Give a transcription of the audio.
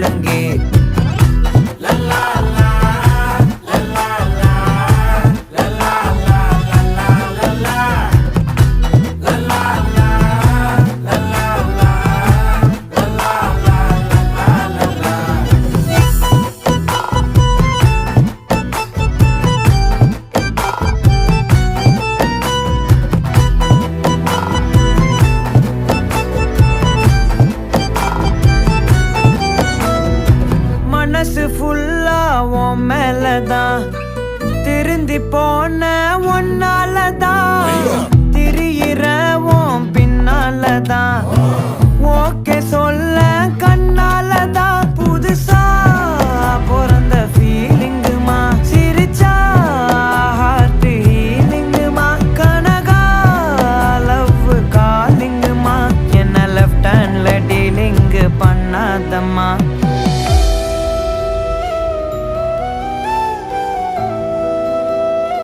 முழங்கே மனசு ஃபுல்லா உன் மேலதான் திருந்தி போன ஒன்னாலதான் திரியிற உன் பின்னாலதான் ஓகே சொல்ல கண்ணாலதான்